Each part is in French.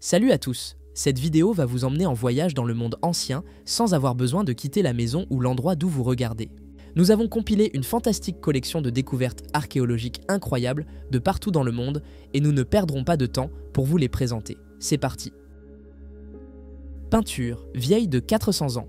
Salut à tous! Cette vidéo va vous emmener en voyage dans le monde ancien sans avoir besoin de quitter la maison ou l'endroit d'où vous regardez. Nous avons compilé une fantastique collection de découvertes archéologiques incroyables de partout dans le monde et nous ne perdrons pas de temps pour vous les présenter. C'est parti! Peinture, vieille de 400 ans.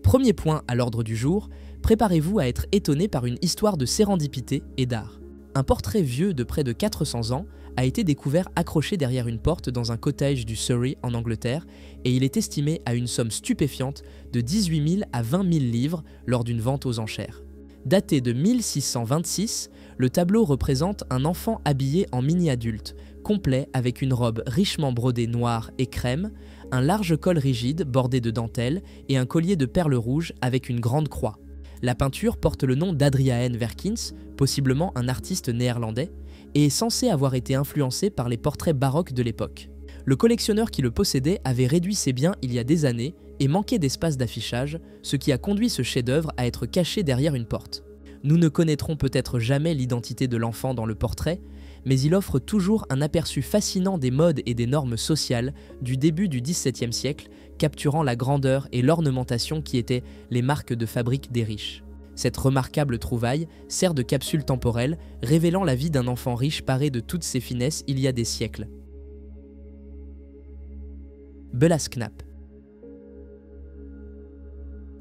Premier point à l'ordre du jour, préparez-vous à être étonné par une histoire de sérendipité et d'art. Un portrait vieux de près de 400 ans a été découvert accroché derrière une porte dans un cottage du Surrey en Angleterre et il est estimé à une somme stupéfiante de 18 000 à 20 000 livres lors d'une vente aux enchères. Daté de 1626, le tableau représente un enfant habillé en mini-adulte, complet avec une robe richement brodée noire et crème, un large col rigide bordé de dentelle et un collier de perles rouges avec une grande croix. La peinture porte le nom d'Adriaen Verkins, possiblement un artiste néerlandais, et est censée avoir été influencée par les portraits baroques de l'époque. Le collectionneur qui le possédait avait réduit ses biens il y a des années et manquait d'espace d'affichage, ce qui a conduit ce chef-d'œuvre à être caché derrière une porte. Nous ne connaîtrons peut-être jamais l'identité de l'enfant dans le portrait, mais il offre toujours un aperçu fascinant des modes et des normes sociales du début du XVIIe siècle, capturant la grandeur et l'ornementation qui étaient les marques de fabrique des riches. Cette remarquable trouvaille sert de capsule temporelle, révélant la vie d'un enfant riche paré de toutes ses finesses il y a des siècles. Belascnap.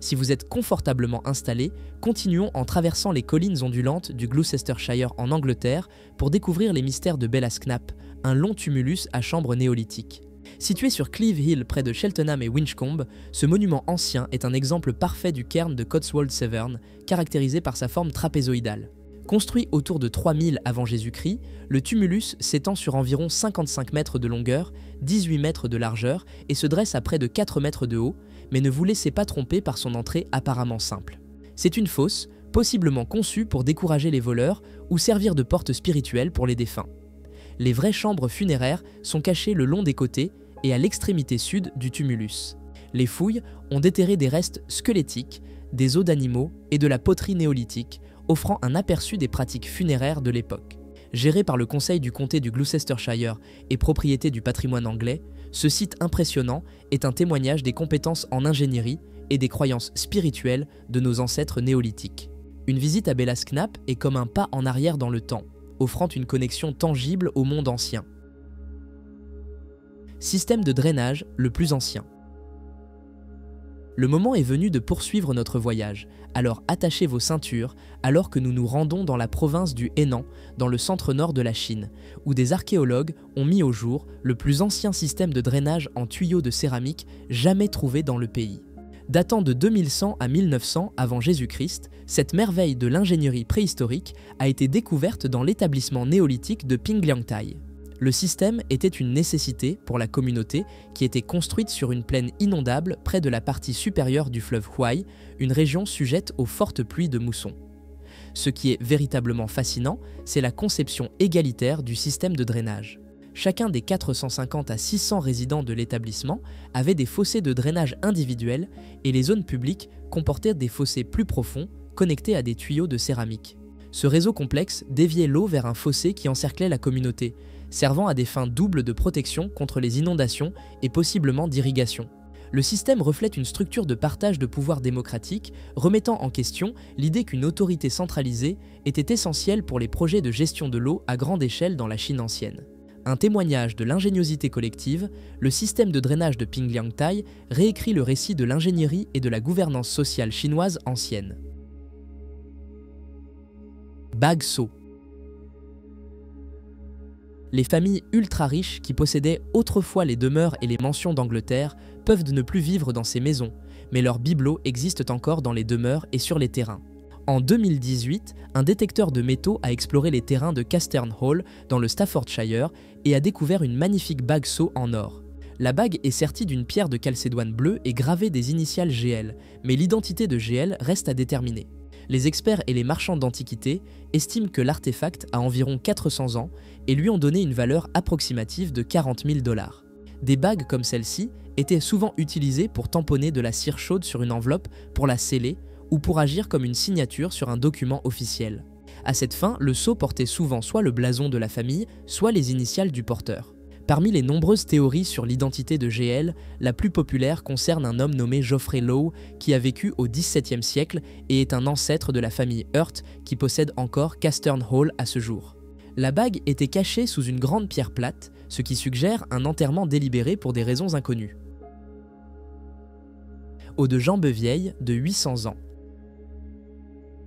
Si vous êtes confortablement installé, continuons en traversant les collines ondulantes du Gloucestershire en Angleterre pour découvrir les mystères de Belascnap, un long tumulus à chambre néolithique. Situé sur Cleeve Hill près de Cheltenham et Winchcombe, ce monument ancien est un exemple parfait du cairn de Cotswold Severn, caractérisé par sa forme trapézoïdale. Construit autour de 3000 avant Jésus-Christ, le tumulus s'étend sur environ 55 mètres de longueur, 18 mètres de largeur et se dresse à près de 4 mètres de haut, mais ne vous laissez pas tromper par son entrée apparemment simple. C'est une fosse, possiblement conçue pour décourager les voleurs ou servir de porte spirituelle pour les défunts. Les vraies chambres funéraires sont cachées le long des côtés et à l'extrémité sud du tumulus. Les fouilles ont déterré des restes squelettiques, des os d'animaux et de la poterie néolithique, offrant un aperçu des pratiques funéraires de l'époque. Géré par le conseil du comté du Gloucestershire et propriété du patrimoine anglais, ce site impressionnant est un témoignage des compétences en ingénierie et des croyances spirituelles de nos ancêtres néolithiques. Une visite à Belascnap est comme un pas en arrière dans le temps, offrant une connexion tangible au monde ancien. Système de drainage le plus ancien. Le moment est venu de poursuivre notre voyage, alors attachez vos ceintures alors que nous nous rendons dans la province du Henan, dans le centre-nord de la Chine, où des archéologues ont mis au jour le plus ancien système de drainage en tuyaux de céramique jamais trouvé dans le pays. Datant de 2100 à 1900 avant Jésus-Christ, cette merveille de l'ingénierie préhistorique a été découverte dans l'établissement néolithique de Pingliangtai. Le système était une nécessité pour la communauté qui était construite sur une plaine inondable près de la partie supérieure du fleuve Huai, une région sujette aux fortes pluies de mousson. Ce qui est véritablement fascinant, c'est la conception égalitaire du système de drainage. Chacun des 450 à 600 résidents de l'établissement avait des fossés de drainage individuels et les zones publiques comportaient des fossés plus profonds connectés à des tuyaux de céramique. Ce réseau complexe déviait l'eau vers un fossé qui encerclait la communauté, servant à des fins doubles de protection contre les inondations et possiblement d'irrigation. Le système reflète une structure de partage de pouvoir démocratique, remettant en question l'idée qu'une autorité centralisée était essentielle pour les projets de gestion de l'eau à grande échelle dans la Chine ancienne. Un témoignage de l'ingéniosité collective, le système de drainage de Pingliangtai réécrit le récit de l'ingénierie et de la gouvernance sociale chinoise ancienne. Bagso. Les familles ultra riches qui possédaient autrefois les demeures et les mansions d'Angleterre peuvent ne plus vivre dans ces maisons, mais leurs bibelots existent encore dans les demeures et sur les terrains. En 2018, un détecteur de métaux a exploré les terrains de Castern Hall dans le Staffordshire et a découvert une magnifique bague sceau en or. La bague est sertie d'une pierre de calcédoine bleue et gravée des initiales GL, mais l'identité de GL reste à déterminer. Les experts et les marchands d'antiquités estiment que l'artefact a environ 400 ans et lui ont donné une valeur approximative de 40 000 $. Des bagues comme celle-ci étaient souvent utilisées pour tamponner de la cire chaude sur une enveloppe pour la sceller ou pour agir comme une signature sur un document officiel. À cette fin, le sceau portait souvent soit le blason de la famille, soit les initiales du porteur. Parmi les nombreuses théories sur l'identité de GL, la plus populaire concerne un homme nommé Geoffrey Lowe qui a vécu au XVIIe siècle et est un ancêtre de la famille Hurt qui possède encore Castern Hall à ce jour. La bague était cachée sous une grande pierre plate, ce qui suggère un enterrement délibéré pour des raisons inconnues. Eau de Jambevieille de 800 ans.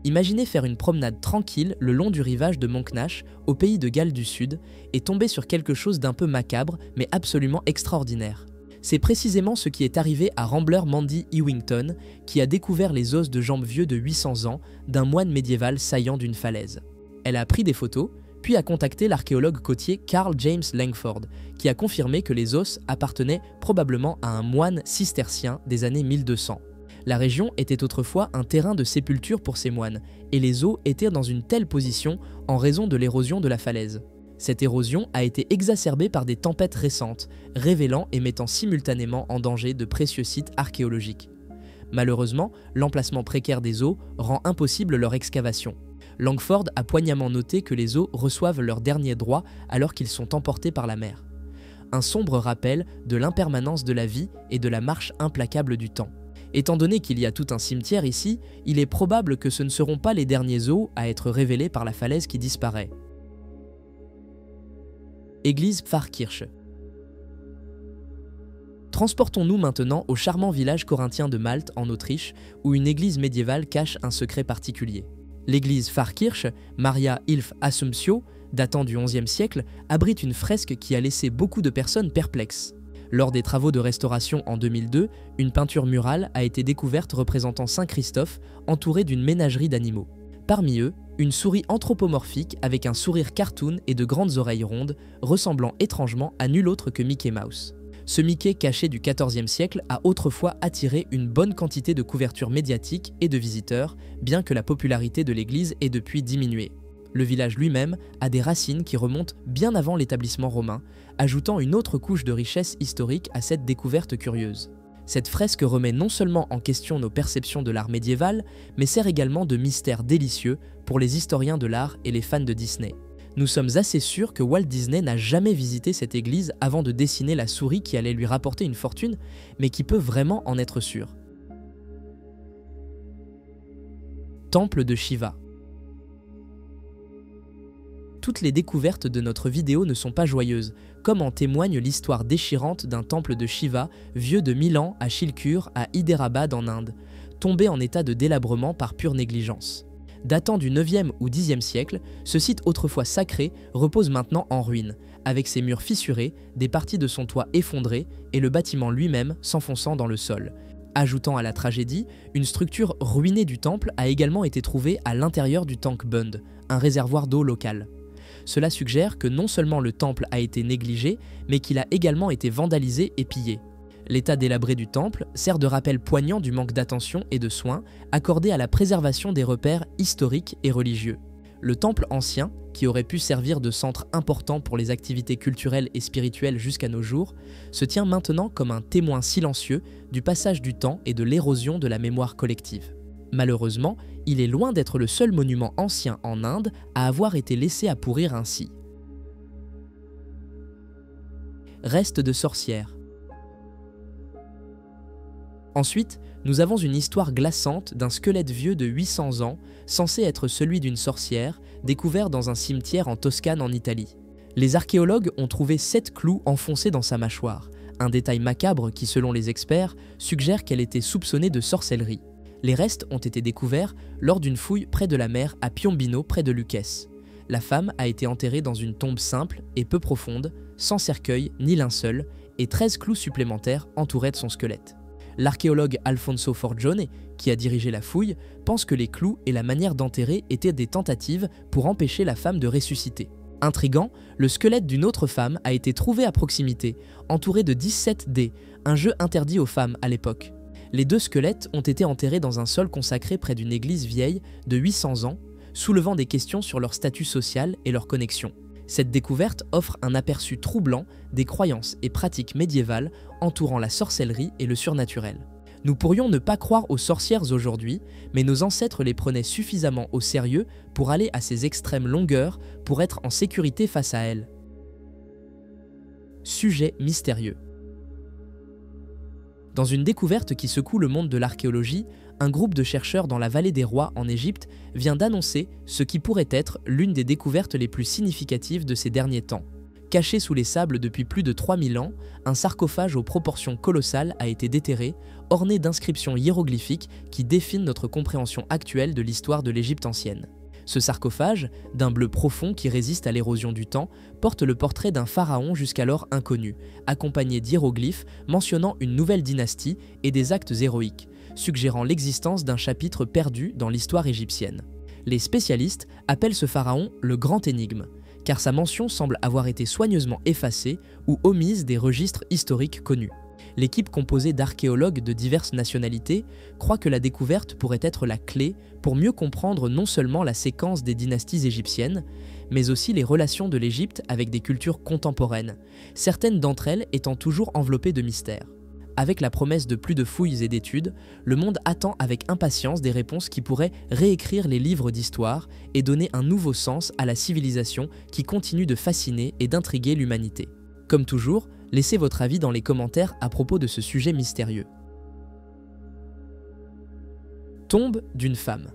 Imaginez faire une promenade tranquille le long du rivage de Monknash, au pays de Galles du Sud, et tomber sur quelque chose d'un peu macabre, mais absolument extraordinaire. C'est précisément ce qui est arrivé à Rambler Mandy Ewington, qui a découvert les os de jambes vieux de 800 ans d'un moine médiéval saillant d'une falaise. Elle a pris des photos, puis a contacté l'archéologue côtier Carl James Langford, qui a confirmé que les os appartenaient probablement à un moine cistercien des années 1200. La région était autrefois un terrain de sépulture pour ces moines, et les os étaient dans une telle position en raison de l'érosion de la falaise. Cette érosion a été exacerbée par des tempêtes récentes, révélant et mettant simultanément en danger de précieux sites archéologiques. Malheureusement, l'emplacement précaire des os rend impossible leur excavation. Langford a poignamment noté que les os reçoivent leur dernier droit alors qu'ils sont emportés par la mer. Un sombre rappel de l'impermanence de la vie et de la marche implacable du temps. Étant donné qu'il y a tout un cimetière ici, il est probable que ce ne seront pas les derniers os à être révélés par la falaise qui disparaît. Église Pfarrkirche. Transportons-nous maintenant au charmant village corinthien de Malte, en Autriche, où une église médiévale cache un secret particulier. L'église Pfarrkirche, Maria Hilf Assumptio, datant du XIe siècle, abrite une fresque qui a laissé beaucoup de personnes perplexes. Lors des travaux de restauration en 2002, une peinture murale a été découverte représentant Saint Christophe entouré d'une ménagerie d'animaux. Parmi eux, une souris anthropomorphique avec un sourire cartoon et de grandes oreilles rondes, ressemblant étrangement à nul autre que Mickey Mouse. Ce Mickey caché du XIVe siècle a autrefois attiré une bonne quantité de couverture médiatique et de visiteurs, bien que la popularité de l'église ait depuis diminué. Le village lui-même a des racines qui remontent bien avant l'établissement romain, ajoutant une autre couche de richesse historique à cette découverte curieuse. Cette fresque remet non seulement en question nos perceptions de l'art médiéval, mais sert également de mystère délicieux pour les historiens de l'art et les fans de Disney. Nous sommes assez sûrs que Walt Disney n'a jamais visité cette église avant de dessiner la souris qui allait lui rapporter une fortune, mais qui peut vraiment en être sûr. Temple de Shiva. Toutes les découvertes de notre vidéo ne sont pas joyeuses, comme en témoigne l'histoire déchirante d'un temple de Shiva vieux de 1000 ans à Shilkur à Hyderabad en Inde, tombé en état de délabrement par pure négligence. Datant du 9e ou 10e siècle, ce site autrefois sacré repose maintenant en ruine, avec ses murs fissurés, des parties de son toit effondrées et le bâtiment lui-même s'enfonçant dans le sol. Ajoutant à la tragédie, une structure ruinée du temple a également été trouvée à l'intérieur du Tank Bund, un réservoir d'eau local. Cela suggère que non seulement le temple a été négligé, mais qu'il a également été vandalisé et pillé. L'état délabré du temple sert de rappel poignant du manque d'attention et de soins accordés à la préservation des repères historiques et religieux. Le temple ancien, qui aurait pu servir de centre important pour les activités culturelles et spirituelles jusqu'à nos jours, se tient maintenant comme un témoin silencieux du passage du temps et de l'érosion de la mémoire collective. Malheureusement, il est loin d'être le seul monument ancien en Inde à avoir été laissé à pourrir ainsi. Reste de sorcières. Ensuite, nous avons une histoire glaçante d'un squelette vieux de 800 ans, censé être celui d'une sorcière, découvert dans un cimetière en Toscane en Italie. Les archéologues ont trouvé 7 clous enfoncés dans sa mâchoire, un détail macabre qui, selon les experts, suggère qu'elle était soupçonnée de sorcellerie. Les restes ont été découverts lors d'une fouille près de la mer à Piombino, près de Lucques. La femme a été enterrée dans une tombe simple et peu profonde, sans cercueil ni linceul, et 13 clous supplémentaires entouraient de son squelette. L'archéologue Alfonso Forgione, qui a dirigé la fouille, pense que les clous et la manière d'enterrer étaient des tentatives pour empêcher la femme de ressusciter. Intriguant, le squelette d'une autre femme a été trouvé à proximité, entouré de 17 dés, un jeu interdit aux femmes à l'époque. Les 2 squelettes ont été enterrés dans un sol consacré près d'une église vieille de 800 ans, soulevant des questions sur leur statut social et leur connexion. Cette découverte offre un aperçu troublant des croyances et pratiques médiévales entourant la sorcellerie et le surnaturel. Nous pourrions ne pas croire aux sorcières aujourd'hui, mais nos ancêtres les prenaient suffisamment au sérieux pour aller à ces extrêmes longueurs pour être en sécurité face à elles. sujet mystérieux. Dans une découverte qui secoue le monde de l'archéologie, un groupe de chercheurs dans la vallée des rois en Égypte vient d'annoncer ce qui pourrait être l'une des découvertes les plus significatives de ces derniers temps. Caché sous les sables depuis plus de 3000 ans, un sarcophage aux proportions colossales a été déterré, orné d'inscriptions hiéroglyphiques qui définissent notre compréhension actuelle de l'histoire de l'Égypte ancienne. Ce sarcophage, d'un bleu profond qui résiste à l'érosion du temps, porte le portrait d'un pharaon jusqu'alors inconnu, accompagné d'hiéroglyphes mentionnant une nouvelle dynastie et des actes héroïques, suggérant l'existence d'un chapitre perdu dans l'histoire égyptienne. Les spécialistes appellent ce pharaon le grand énigme, car sa mention semble avoir été soigneusement effacée ou omise des registres historiques connus. L'équipe composée d'archéologues de diverses nationalités croit que la découverte pourrait être la clé pour mieux comprendre non seulement la séquence des dynasties égyptiennes, mais aussi les relations de l'Égypte avec des cultures contemporaines, certaines d'entre elles étant toujours enveloppées de mystères. Avec la promesse de plus de fouilles et d'études, le monde attend avec impatience des réponses qui pourraient réécrire les livres d'histoire et donner un nouveau sens à la civilisation qui continue de fasciner et d'intriguer l'humanité. Comme toujours, laissez votre avis dans les commentaires à propos de ce sujet mystérieux. Tombe d'une femme.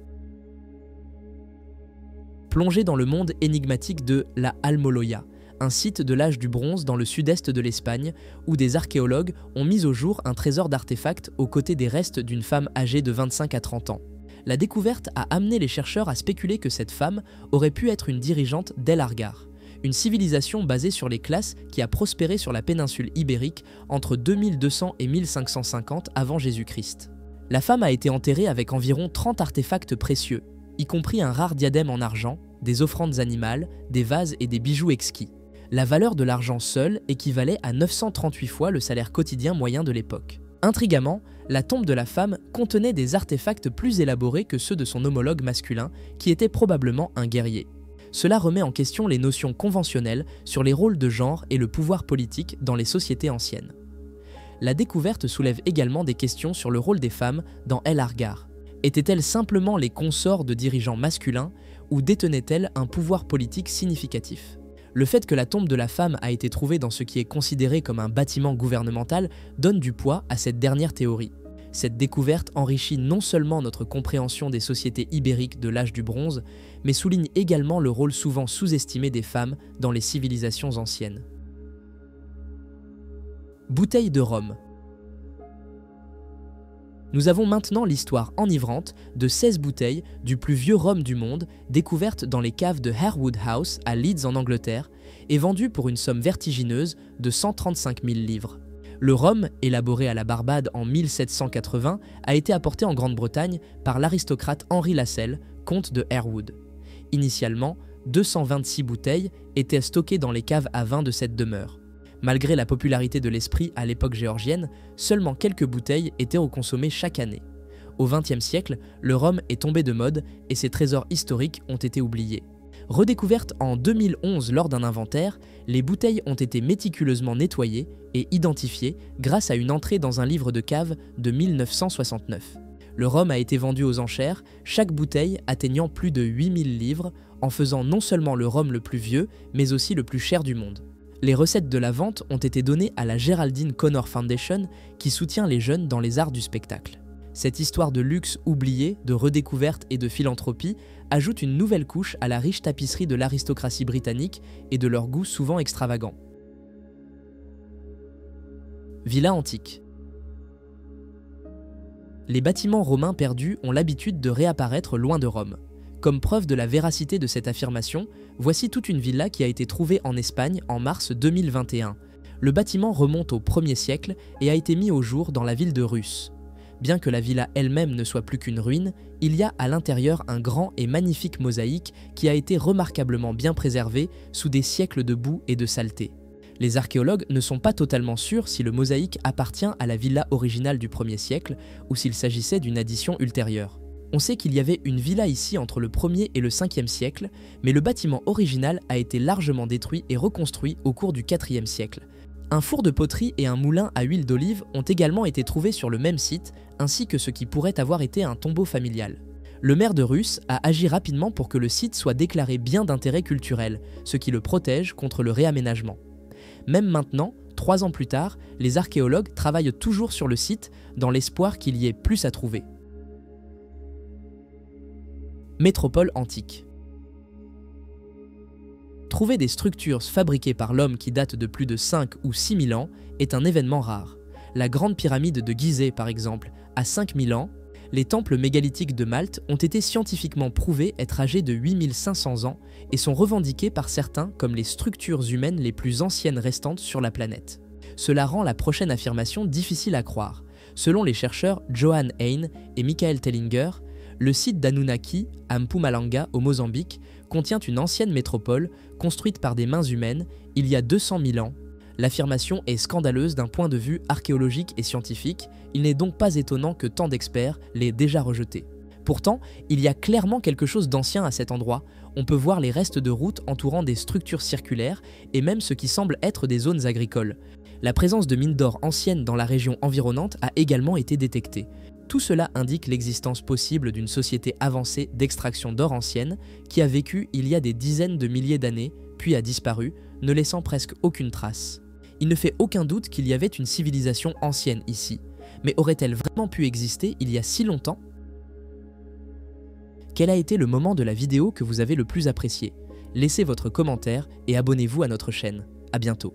Plongez dans le monde énigmatique de la Almoloya, un site de l'âge du bronze dans le sud-est de l'Espagne, où des archéologues ont mis au jour un trésor d'artefacts aux côtés des restes d'une femme âgée de 25 à 30 ans. La découverte a amené les chercheurs à spéculer que cette femme aurait pu être une dirigeante d'El Argar, une civilisation basée sur les classes qui a prospéré sur la péninsule ibérique entre 2200 et 1550 avant Jésus-Christ. La femme a été enterrée avec environ 30 artefacts précieux, y compris un rare diadème en argent, des offrandes animales, des vases et des bijoux exquis. La valeur de l'argent seul équivalait à 938 fois le salaire quotidien moyen de l'époque. Intrigamment, la tombe de la femme contenait des artefacts plus élaborés que ceux de son homologue masculin, qui était probablement un guerrier. Cela remet en question les notions conventionnelles sur les rôles de genre et le pouvoir politique dans les sociétés anciennes. La découverte soulève également des questions sur le rôle des femmes dans El Argar. Étaient-elles simplement les consorts de dirigeants masculins ou détenaient-elles un pouvoir politique significatif ? Le fait que la tombe de la femme a été trouvée dans ce qui est considéré comme un bâtiment gouvernemental donne du poids à cette dernière théorie. Cette découverte enrichit non seulement notre compréhension des sociétés ibériques de l'âge du bronze, mais souligne également le rôle souvent sous-estimé des femmes dans les civilisations anciennes. Bouteille de rhum. Nous avons maintenant l'histoire enivrante de 16 bouteilles du plus vieux rhum du monde, découvertes dans les caves de Harewood House à Leeds en Angleterre et vendues pour une somme vertigineuse de 135 000 livres. Le rhum, élaboré à la Barbade en 1780, a été apporté en Grande-Bretagne par l'aristocrate Henri Lascelles, comte de Harewood. Initialement, 226 bouteilles étaient stockées dans les caves à vin de cette demeure. Malgré la popularité de l'esprit à l'époque géorgienne, seulement quelques bouteilles étaient reconsommées chaque année. Au XXe siècle, le rhum est tombé de mode et ses trésors historiques ont été oubliés. Redécouvertes en 2011 lors d'un inventaire, les bouteilles ont été méticuleusement nettoyées et identifiées grâce à une entrée dans un livre de cave de 1969. Le rhum a été vendu aux enchères, chaque bouteille atteignant plus de 8000 livres, en faisant non seulement le rhum le plus vieux, mais aussi le plus cher du monde. Les recettes de la vente ont été données à la Geraldine Connor Foundation qui soutient les jeunes dans les arts du spectacle. Cette histoire de luxe oublié, de redécouverte et de philanthropie ajoute une nouvelle couche à la riche tapisserie de l'aristocratie britannique et de leur goût souvent extravagant. Villa antique. Les bâtiments romains perdus ont l'habitude de réapparaître loin de Rome. Comme preuve de la véracité de cette affirmation, voici toute une villa qui a été trouvée en Espagne en mars 2021. Le bâtiment remonte au 1er siècle et a été mis au jour dans la ville de Russe. Bien que la villa elle-même ne soit plus qu'une ruine, il y a à l'intérieur un grand et magnifique mosaïque qui a été remarquablement bien préservé sous des siècles de boue et de saleté. Les archéologues ne sont pas totalement sûrs si le mosaïque appartient à la villa originale du 1er siècle ou s'il s'agissait d'une addition ultérieure. On sait qu'il y avait une villa ici entre le 1er et le 5e siècle, mais le bâtiment original a été largement détruit et reconstruit au cours du 4e siècle. Un four de poterie et un moulin à huile d'olive ont également été trouvés sur le même site, ainsi que ce qui pourrait avoir été un tombeau familial. Le maire de Russe a agi rapidement pour que le site soit déclaré bien d'intérêt culturel, ce qui le protège contre le réaménagement. Même maintenant, 3 ans plus tard, les archéologues travaillent toujours sur le site dans l'espoir qu'il y ait plus à trouver. Métropole antique. Trouver des structures fabriquées par l'homme qui datent de plus de 5 ou 6 000 ans est un événement rare. La grande pyramide de Gizeh, par exemple, a 5 000 ans. Les temples mégalithiques de Malte ont été scientifiquement prouvés être âgés de 8 500 ans et sont revendiqués par certains comme les structures humaines les plus anciennes restantes sur la planète. Cela rend la prochaine affirmation difficile à croire. Selon les chercheurs Johan Hein et Michael Tellinger, le site d'Anunnaki, à Mpumalanga, au Mozambique, contient une ancienne métropole construite par des mains humaines il y a 200 000 ans. L'affirmation est scandaleuse d'un point de vue archéologique et scientifique, il n'est donc pas étonnant que tant d'experts l'aient déjà rejeté. Pourtant, il y a clairement quelque chose d'ancien à cet endroit, on peut voir les restes de routes entourant des structures circulaires et même ce qui semble être des zones agricoles. La présence de mines d'or anciennes dans la région environnante a également été détectée. Tout cela indique l'existence possible d'une société avancée d'extraction d'or ancienne qui a vécu il y a des dizaines de milliers d'années, puis a disparu, ne laissant presque aucune trace. Il ne fait aucun doute qu'il y avait une civilisation ancienne ici, mais aurait-elle vraiment pu exister il y a si longtemps ? Quel a été le moment de la vidéo que vous avez le plus apprécié ? Laissez votre commentaire et abonnez-vous à notre chaîne. À bientôt.